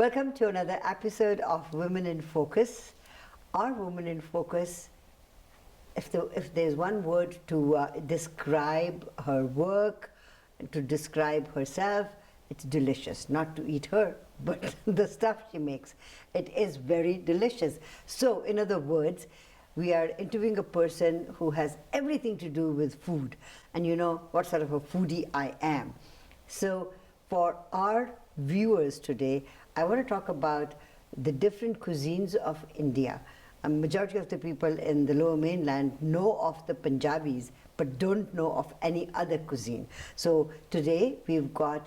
Welcome to another episode of Women in Focus. Our Women in Focus, if there's one word to describe her work, to describe herself, it's delicious. Not to eat her, but the stuff she makes. It is very delicious. So, in other words, we are interviewing a person who has everything to do with food. And you know what sort of a foodie I am. So, for our viewers today, I want to talk about the different cuisines of India. A majority of the people in the lower mainland know of the Punjabis, but don't know of any other cuisine. So today we've got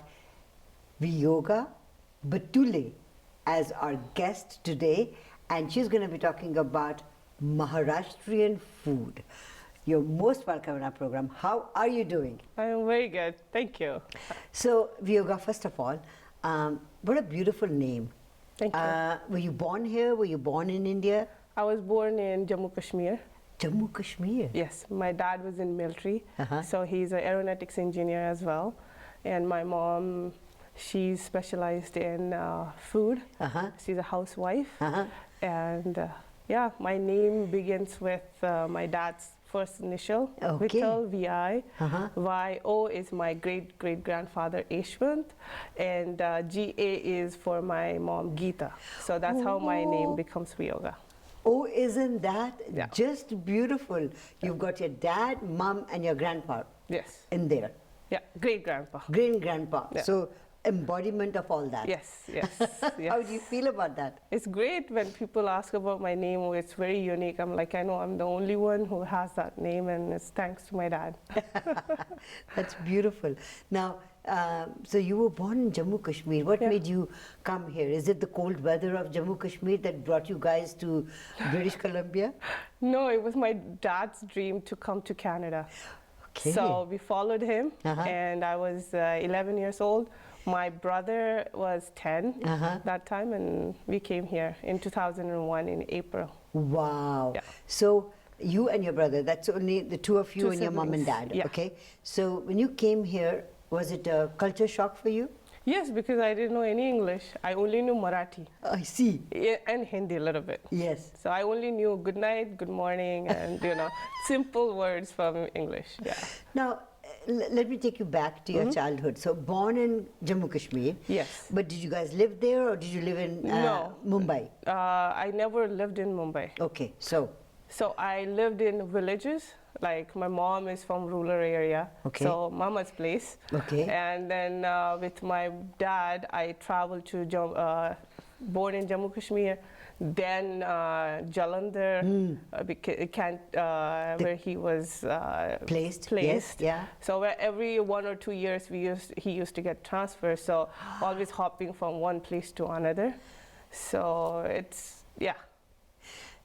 Viyoga Batule as our guest today, and she's going to be talking about Maharashtrian food. You're most welcome in our program. How are you doing? I'm very good, thank you. So, Viyoga, first of all, what a beautiful name. Thank you. Were you born here? Were you born in India? I was born in Jammu Kashmir. Jammu Kashmir? Yes, my dad was in military, Uh-huh. so he's an aeronautics engineer as well. And my mom, she's specialized in food. Uh-huh. She's a housewife. Uh-huh. And yeah, my name begins with my dad's first initial, Okay. Vital, V-I. Uh-huh. Y-O is my great-great-grandfather, Ashwant. And G-A is for my mom, Geeta. So that's how my name becomes Viyoga. Oh, isn't that Yeah. just beautiful? You've got your dad, mom, and your grandpa Yes. in there. Yeah, great-grandpa. Great-grandpa. Yeah. So, embodiment of all that. Yes, yes, yes. How do you feel about that? It's great when people ask about my name. Oh, it's very unique. I'm like, I know I'm the only one who has that name, and it's thanks to my dad. That's beautiful. Now, so you were born in Jammu Kashmir. What Yeah. made you come here? Is it the cold weather of Jammu Kashmir that brought you guys to British Columbia? No, it was my dad's dream to come to Canada. Okay. So we followed him, Uh-huh. and I was 11 years old. My brother was 10 Uh-huh. that time, and we came here in 2001 in April. Wow. Yeah. So you and your brother, that's only the two of you Two and your mom and siblings. dad. Yeah. Okay. So when you came here, was it a culture shock for you? Yes, because I didn't know any English. I only knew Marathi I see. and Hindi a little bit. Yes. So I only knew good night, good morning, and simple words from English. Yeah. Now, let me take you back to your childhood. So born in Jammu Kashmir. Yes. But did you guys live there or did you live in No. Mumbai? I never lived in Mumbai. Okay. So I lived in villages. Like my mom is from rural area, Okay. so mama's place. Okay. And then with my dad, I traveled to born in Jammu Kashmir, then Jalandhar, where he was Placed, yes, yeah. So where every 1 or 2 years he used to get transferred. So always hopping from one place to another. So it's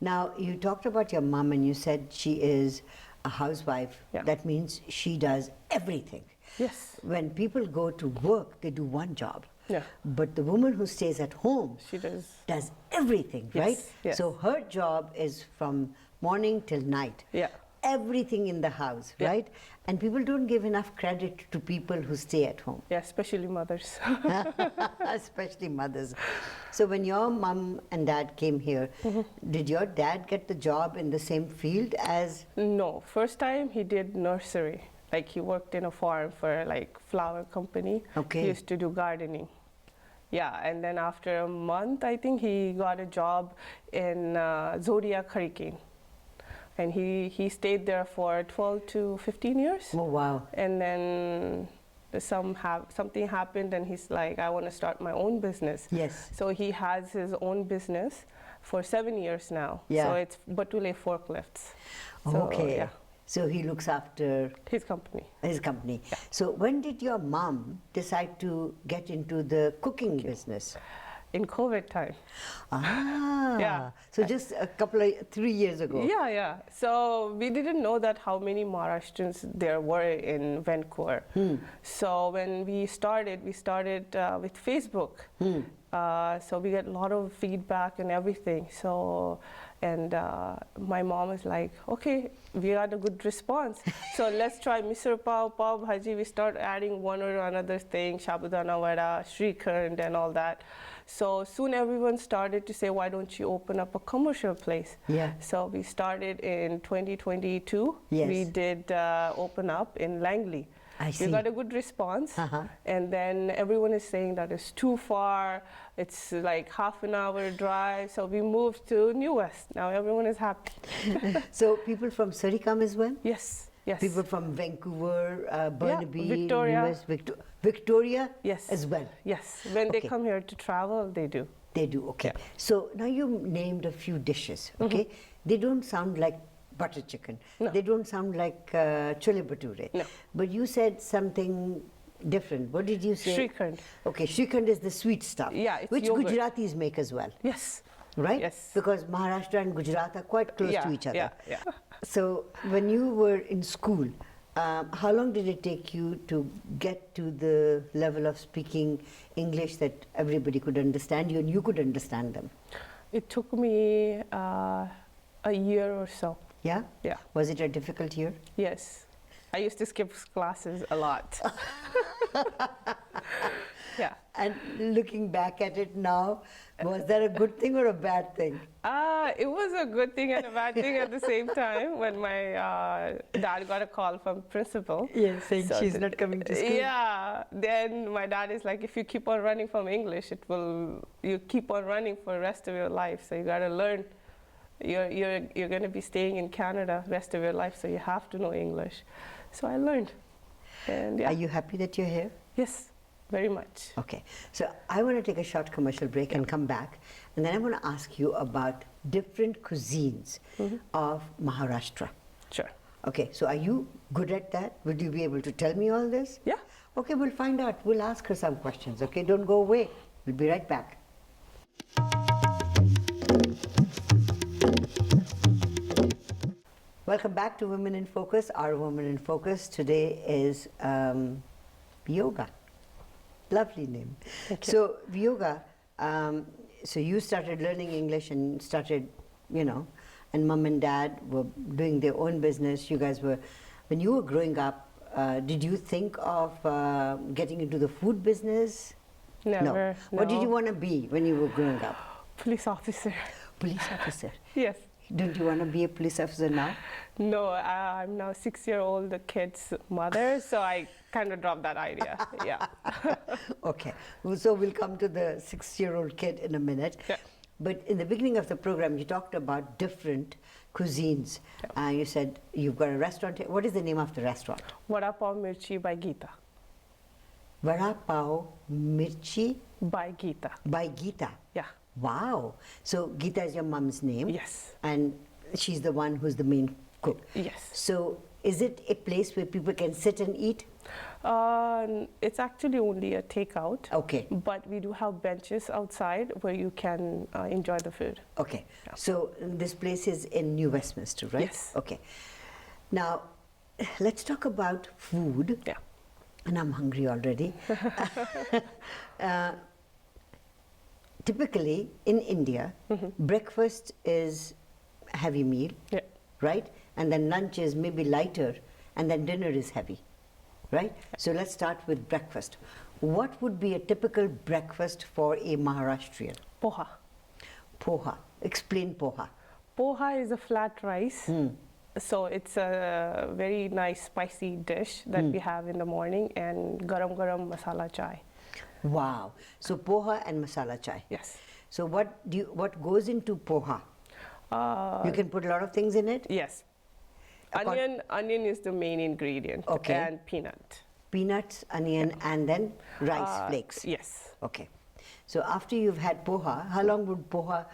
now you talked about your mom and you said she is a housewife. Yeah. That means she does everything. Yes. When people go to work, they do one job. Yeah. But the woman who stays at home She does. everything, Yes, right? yes. So her job is from morning till night. Yeah. Everything in the house, Yeah. right? And people don't give enough credit to people who stay at home. Yeah, especially mothers. Especially mothers. So when your mom and dad came here, did your dad get the job in the same field as? No, first time he did nursery. Like he worked in a farm for like flower company. Okay. He used to do gardening. Yeah, and then after a month, I think he got a job in Zodiac Hurricane. And he stayed there for 12 to 15 years. Oh, wow. And then something happened and he's like, I want to start my own business. Yes. So he has his own business for 7 years now. Yeah. So it's Batule forklifts. So, Okay. yeah, So he looks after his company. his company. Yeah. So when did your mom decide to get into the cooking business? In COVID time. Ah. Yeah. So just a couple of 3 years ago. Yeah. So we didn't know that how many Maharashtrians there were in Vancouver. So when we started with Facebook. So we get a lot of feedback and everything. So, and my mom is like, okay, we got a good response. So let's try misal pav, pav bhaji. We start adding one or another thing, Shabudana vada, Shrikhand and all that. So soon everyone started to say, why don't you open up a commercial place? Yeah. So we started in 2022. Yes. We did open up in Langley. I see. We got a good response, and then everyone is saying that it's too far, it's like half an hour drive, so we moved to New West. Now everyone is happy. So people from Surrey come as well? Yes, yes. People from Vancouver, Burnaby, Victoria. New West, Victoria Yes. as well? Yes, when they Okay. come here to travel, they do. They do, okay. Yeah. So now you named a few dishes, okay? They don't sound like butter chicken. No. They don't sound like chole bhature. No. But you said something different. What did you say? Shrikhand. Okay, shrikhand is the sweet stuff. Yeah, it's which yogurt. Gujaratis make as well, Yes. right? Yes. Because Maharashtra and Gujarat are quite close to each other. Yeah, yeah. So when you were in school, how long did it take you to get to the level of speaking English that everybody could understand you and you could understand them? It took me a year or so. Yeah? Yeah. Was it a difficult year? Yes. I used to skip classes a lot. Yeah. And looking back at it now, was that a good thing or a bad thing? It was a good thing and a bad thing at the same time when my dad got a call from principal. Yes, saying So she's not coming to school. Yeah. Then my dad is like, if you keep on running from English, you keep on running for the rest of your life. So you got to learn. You're going to be staying in Canada rest of your life, so you have to know English. So I learned. And yeah. Are you happy that you're here? Yes, very much. Okay, so I want to take a short commercial break and come back, and then I want to ask you about different cuisines of Maharashtra. Sure. Okay, so are you good at that? Would you be able to tell me all this? Yeah. Okay, we'll find out. We'll ask her some questions, okay? Don't go away. We'll be right back. Welcome back to Women in Focus. Our Women in Focus today is Viyoga. Lovely name. So Viyoga, so you started learning English and started, and mom and dad were doing their own business. You guys were, when you were growing up, did you think of getting into the food business? Never. No. What did no. you want to be when you were growing up? Police officer. Police officer. Yes. Don't you want to be a police officer now? No, I'm now 6-year-old kid's mother, so I kind of dropped that idea. Yeah. Okay, so we'll come to the 6-year-old kid in a minute. Yeah. But in the beginning of the program, you talked about different cuisines. Yeah. You said you've got a restaurant here. What is the name of the restaurant? Vada Pao Mirch by Geeta. Vada Pao Mirchi By Geeta. by Geeta. Yeah. Wow. So Geeta is your mom's name. Yes. And she's the one who's the main cook. Yes. So is it a place where people can sit and eat? It's actually only a takeout. Okay. But we do have benches outside where you can enjoy the food. Okay. Yeah. So this place is in New Westminster, right? Yes. Okay. Now, let's talk about food. Yeah. And I'm hungry already. Typically, in India, breakfast is a heavy meal, Yeah. right? And then lunch is maybe lighter, and then dinner is heavy, right? So let's start with breakfast. What would be a typical breakfast for a Maharashtrian? Poha. Poha. Explain poha. Poha is a flat rice. So it's a very nice spicy dish that we have in the morning, and garam garam masala chai. Wow. So poha and masala chai. Yes. So what goes into poha? You can put a lot of things in it? Yes. Accord- Onion is the main ingredient. Okay. And peanut. Peanuts, onion, and then rice flakes. Yes. Okay. So after you've had poha, how long would poha,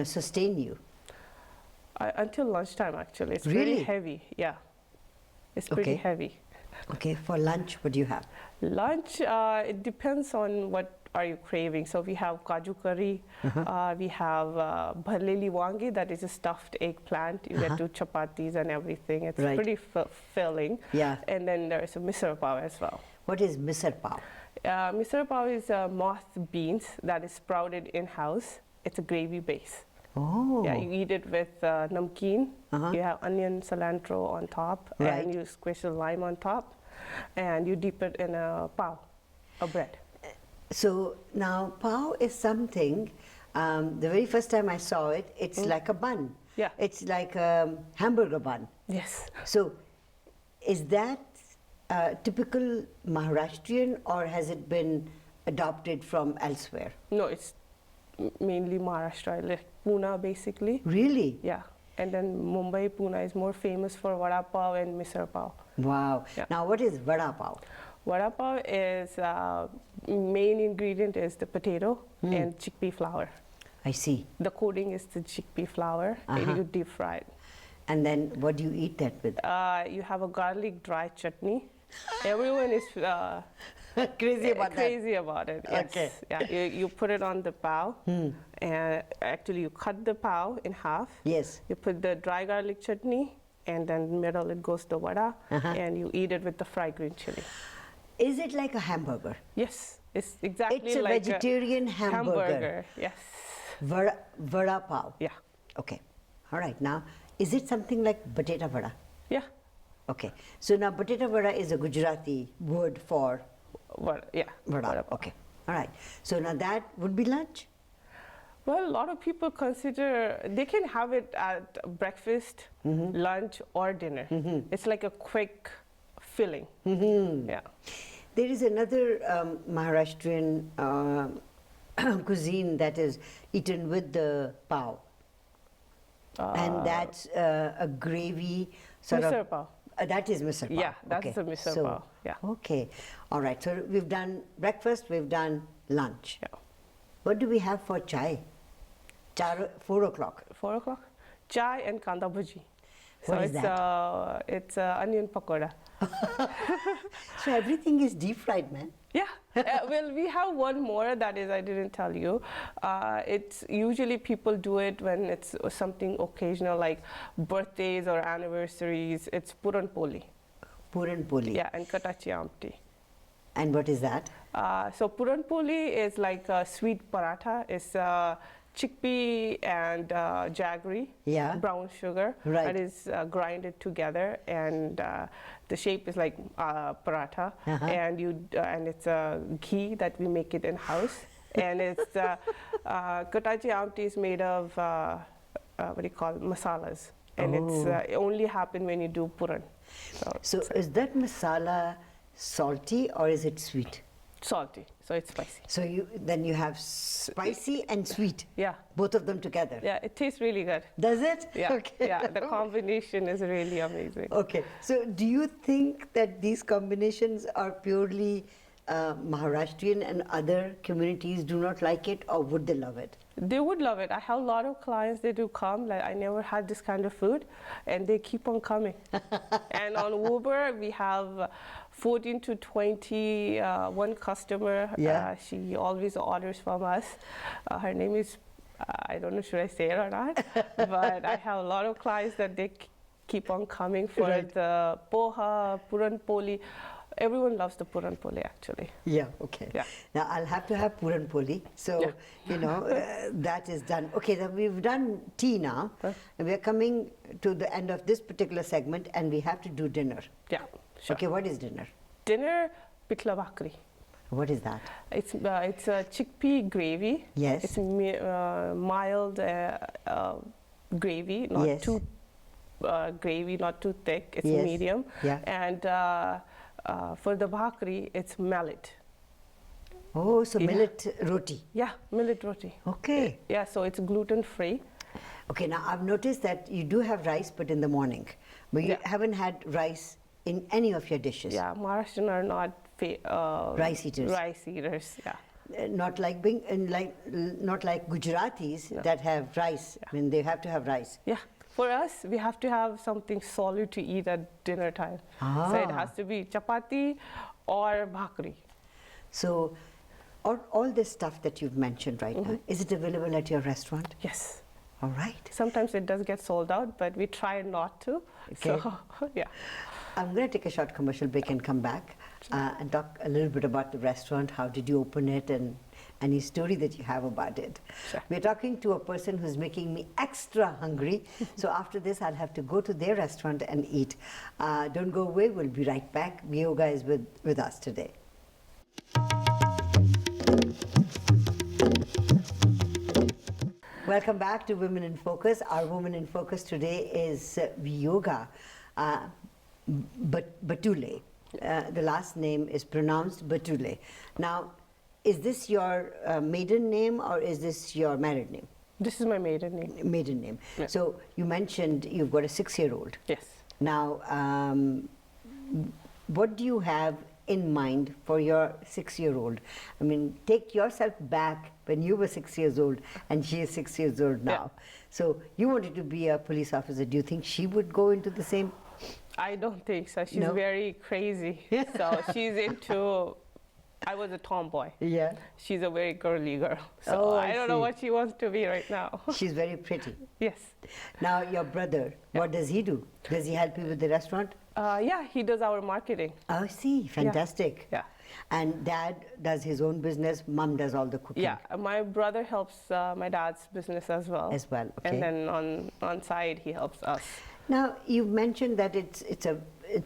sustain you? Until lunchtime, actually. It's Really? very heavy. Yeah. It's pretty Okay. heavy. Okay. For lunch, what do you have? Lunch, it depends on what are you craving. So we have kaju curry, we have bharleli wangi, that is a stuffed eggplant. You get to chapatis and everything. It's Right. pretty filling. Yeah. And then there's a misal pav as well. What is misal pav? Misal pav is moth beans that is sprouted in-house. It's a gravy base. Oh. Yeah, you eat it with namkeen. You have onion, cilantro on top, Right. and you squish the lime on top, and you dip it in a pav, a bread. So now pao is something, the very first time I saw it, it's like a bun. Yeah. It's like a hamburger bun. Yes. So is that typical Maharashtrian or has it been adopted from elsewhere? No, it's mainly Maharashtra, like Pune basically. Really? Yeah. And then Mumbai, Pune is more famous for Vada Pao and Misal Pav. Wow. Yeah. Now what is Vada Pao? Vada Pao is, main ingredient is the potato and chickpea flour. I see. The coating is the chickpea flour and you deep fry it. And then what do you eat that with? You have a garlic dry chutney. Everyone is Crazy about that. crazy about it. Yes. Okay. Yeah. You put it on the pao, and actually you cut the pao in half. Yes. You put the dry garlic chutney, and then middle it goes the vada, and you eat it with the fried green chili. Is it like a hamburger? Yes, it's exactly It's a like vegetarian hamburger. Yes. Vada Pao. Yeah. Okay. All right. Now, is it something like potato vada? Yeah. Okay. So now potato vada is a Gujarati word for Vada. Yeah. vada. Vada pav. Okay. All right. So now that would be lunch? Well, a lot of people consider they can have it at breakfast, lunch, or dinner. It's like a quick filling. Yeah. There is another Maharashtrian cuisine that is eaten with the pao. And that's a gravy sort Misal of. pav. That is misal pav. Yeah, that's okay. the misal So, pav, yeah. Okay. All right. So we've done breakfast, we've done lunch. Yeah. What do we have for chai? 4 o'clock. 4 o'clock. Chai and kanda bhaji. So What is it's onion pakoda. So everything is deep fried, man. Yeah. Well, we have one more that is I didn't tell you. It's usually people do it when it's something occasional like birthdays or anniversaries. It's puran poli. Puran poli. Yeah, and katachi amti. And what is that? So puran poli is like a sweet paratha. It's chickpea and jaggery, Yeah. brown sugar. Right. That is grinded together, and the shape is like paratha. And and it's ghee that we make it in house. And it's katachi amti is made of what do you call masalas, and it's it only happen when you do puran. So is that masala salty or is it sweet? Salty, so it's spicy. So then you have spicy and sweet. Yeah. Both of them together. Yeah, it tastes really good. Does it? Yeah, Okay. yeah, the combination is really amazing. Okay. So do you think that these combinations are purely Maharashtrian and other communities do not like it, or would they love it? They would love it. I have a lot of clients, they do come, like I never had this kind of food, and they keep on coming. And on Uber, we have 14 to 20, one customer, Yeah. she always orders from us. Her name is, I don't know, should I say it or not? But I have a lot of clients that they keep on coming for Right. the poha, puran poli. Everyone loves the puran poli actually. Yeah, okay. Yeah. Now I'll have to have puran poli. So, Yeah. you know, that is done. Okay, then we've done tea now. And we're coming to the end of this particular segment and we have to do dinner. Yeah, sure. Okay, what is dinner? Dinner, pitla bhakri. What is that? It's a chickpea gravy. Yes. It's mild gravy, not Yes. too gravy, not too thick. It's Yes. medium. Yeah. And for the bhakri, it's millet. Oh, so Yeah. millet roti. Yeah, millet roti. Okay. Yeah, so it's gluten free. Okay, now I've noticed that you do have rice, but in the morning. But you Yeah. haven't had rice in any of your dishes. Yeah, Maharashtrian are not Rice eaters. Rice eaters, yeah. Not like not like Gujaratis that have rice. I mean, they have to have rice. Yeah, for us, we have to have something solid to eat at dinner time. So it has to be chapati or bhakri. So, all this stuff that you've mentioned right now, is it available at your restaurant? Yes. All right. Sometimes it does get sold out, but we try not to. Okay. So, yeah. I'm going to take a short commercial break and come back and talk a little bit about the restaurant. How did you open it and any story that you have about it? Sure. We're talking to a person who's making me extra hungry. So after this, I'll have to go to their restaurant and eat. Don't go away. We'll be right back. Viyoga is with us today. Welcome back to Women in Focus. Our woman in focus today is Viyoga Batule. The last name is pronounced Batule. Now, is this your maiden name or is this your married name? This is my maiden name. Maiden name. Yeah. So you mentioned you've got a 6-year-old. Yes. Now, what do you have in mind for your 6-year-old? I mean, take yourself back when you were 6 years old and she is 6 years old now. Yeah. So you wanted to be a police officer. Do you think she would go into the same? I don't think so. She's No? very crazy. So she's into, I was a tomboy. Yeah. She's a very girly girl. So Oh, I I don't know see. what she wants to be right now. She's very pretty. Yes. Now, your brother, what does he do? Does he help you with the restaurant? Yeah, he does our marketing. Oh, I see. Fantastic. Yeah. And dad does his own business, mom does all the cooking. Yeah, my brother helps my dad's business as well. As well, okay. And then on side, he helps us. Now, you've mentioned that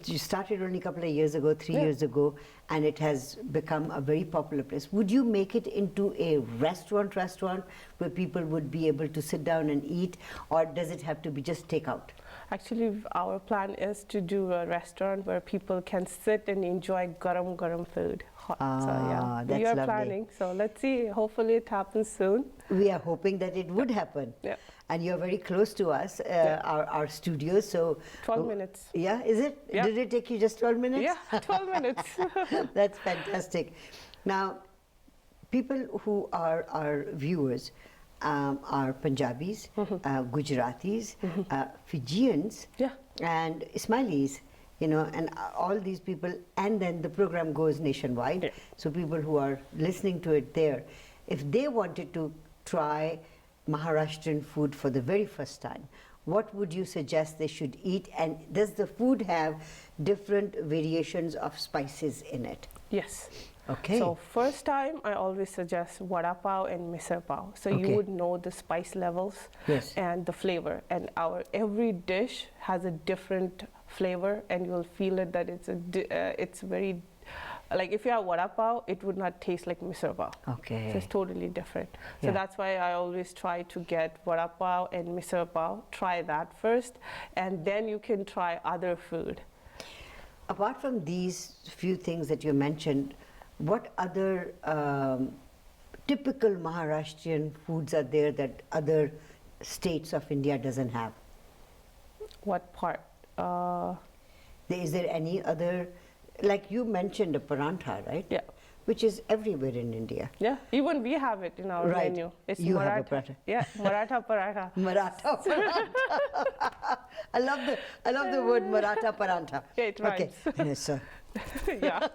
you started only a couple of years ago, 3 years ago, and it has become a very popular place. Would you make it into a restaurant where people would be able to sit down and eat, or does it have to be just takeout? Actually, our plan is to do a restaurant where people can sit and enjoy garam food. Hot. So yeah, that's we are lovely. planning. So let's see. Hopefully, it happens soon. We are hoping that it would happen. Yeah. And you're very close to us, our studios. So 12 minutes. Yeah, is it? Yeah. Did it take you just 12 minutes? Yeah, 12 minutes. That's fantastic. Now, people who are our viewers are Punjabis, Gujaratis, Fijians, Yeah. and Ismailis, and all these people, and then the program goes nationwide. Yeah. So people who are listening to it there, if they wanted to try Maharashtrian food for the very first time, what would you suggest they should eat? And does the food have different variations of spices in it? Yes. Okay. So first time, I always suggest Vada Pao and Misal Pao. So Okay. you would know the spice levels Yes. and the flavor. And our every dish has a different flavor, and you'll feel it that it's very, like if you have Vada Pao, it would not taste like Misal Pao. Okay. So it's totally different. So Yeah. that's why I always try to get Vada Pao and Misal Pao. Try that first, and then you can try other food. Apart from these few things that you mentioned, what other typical Maharashtrian foods are there that other states of India doesn't have? What part? Is there any other, like you mentioned a parantha, right? Yeah. Which is everywhere in India. Yeah, even we have it in our Right. menu. It's You have a Maratha. paratha. Yeah, Maratha paratha. Maratha parantha. I love the word Maratha parantha. Yeah, it Okay. rhymes. Yes, sir. Yeah.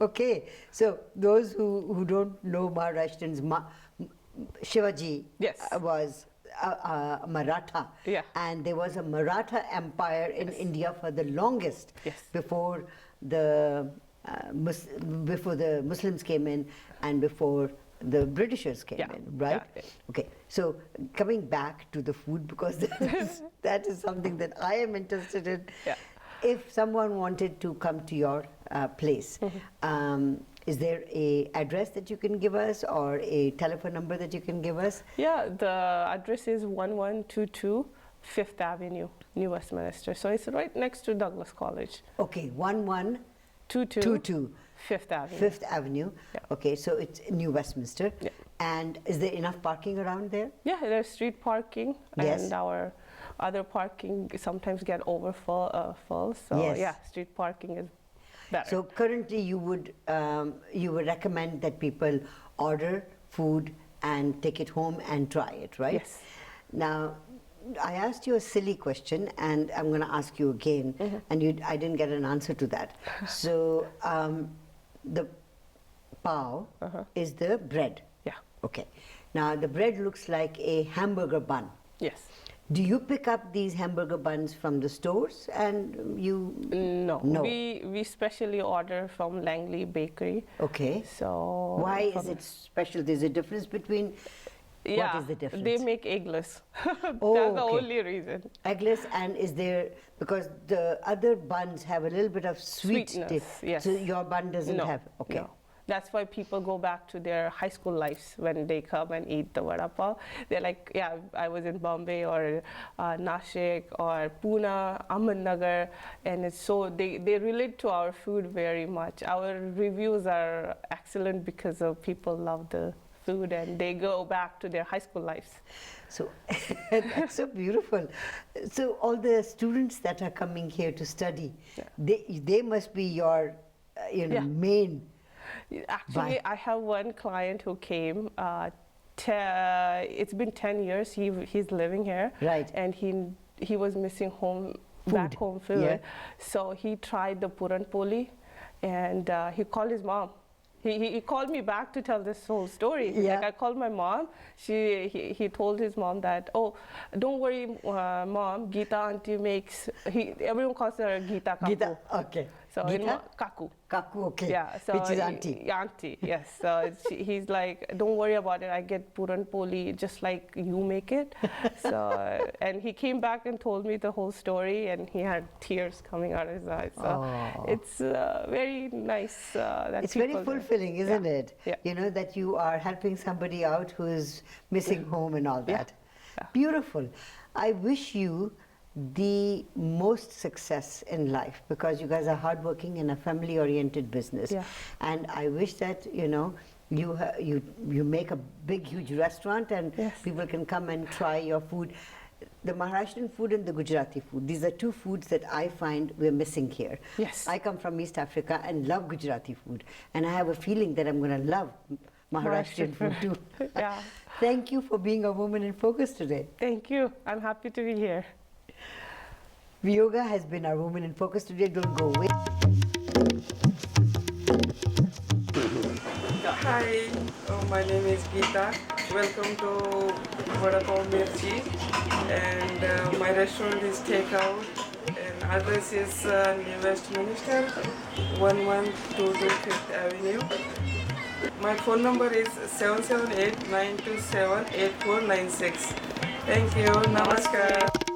Okay, so those who don't know Maharashtrians, Shivaji Yes. was a Maratha, Yeah. and there was a Maratha empire in India for the longest Yes. before the Muslims came in and before the Britishers came Yeah. in, right? Yeah. Okay, so coming back to the food, because that is something that I am interested in. Yeah. If someone wanted to come to your place, is there a address that you can give us or a telephone number that you can give us? Yeah, the address is 1122 Fifth Avenue, New Westminster. So it's right next to Douglas College. Okay, 1122 22 Fifth Avenue. Fifth Avenue. Yeah. Okay, so it's New Westminster. Yeah. And is there enough parking around there? Yeah, there's street parking, Yes. and our other parking sometimes get overfull. So Yes. yeah, street parking is better. So currently you would recommend that people order food and take it home and try it, right? Yes. Now, I asked you a silly question, and I'm going to ask you again, and I didn't get an answer to that. So the pao is the bread. Yeah. Okay. Now the bread looks like a hamburger bun. Yes. Do you pick up these hamburger buns from the stores and you? No. No. We specially order from Langley Bakery. Okay. So Why is from- it special? There's a difference between. Yeah, What is the difference? they make eggless. Oh, That's the okay. only reason. Eggless, and is there, because the other buns have a little bit of sweet Sweetness, taste. yes. So your bun doesn't No, have. Okay. no. That's why people go back to their high school lives when they come and eat the Vada Pao. They're like, yeah, I was in Bombay or Nashik or Pune, Ahmednagar, and it's so they relate to our food very much. Our reviews are excellent because of people love the food and they go back to their high school lives. So that's so beautiful. So all the students that are coming here to study, they must be your main. Actually, I have one client who came. It's been 10 years. He's living here, right? And he was missing back home food. Yeah. So he tried the puran poli, and he called his mom. He called me back to tell this whole story. Yeah. Like I called my mom. He told his mom that, oh, don't worry, mom. Geeta auntie makes. Everyone calls her Geeta Kaku. Geeta, okay. So Geeta? Kaku. Kaku, okay. Yeah, so which is auntie. Auntie, yes. So he's like, don't worry about it. I get puran poli just like you make it. So and he came back and told me the whole story, and he had tears coming out of his eyes. So it's very nice. That it's very fulfilling, isn't it? Yeah. You know that you are helping somebody out who is missing home and all that. Yeah. Beautiful. I wish you the most success in life because you guys are hardworking in a family-oriented business, and I wish that you make a big, huge restaurant and people can come and try your food. The Maharashtrian food and the Gujarati food, these are two foods that I find we're missing here. Yes. I come from East Africa and love Gujarati food, and I have a feeling that I'm going to love Maharashtrian food too. Yeah. Thank you for being a woman in focus today. Thank you. I'm happy to be here. Viyoga has been our woman in focus today. Don't go away. Hi, my name is Geeta. Welcome to Vada Pao Mirch, and my restaurant is takeout, and address is New Westminster, 1122 Fifth Avenue. My phone number is 778-927-8496. Thank you. Namaskar.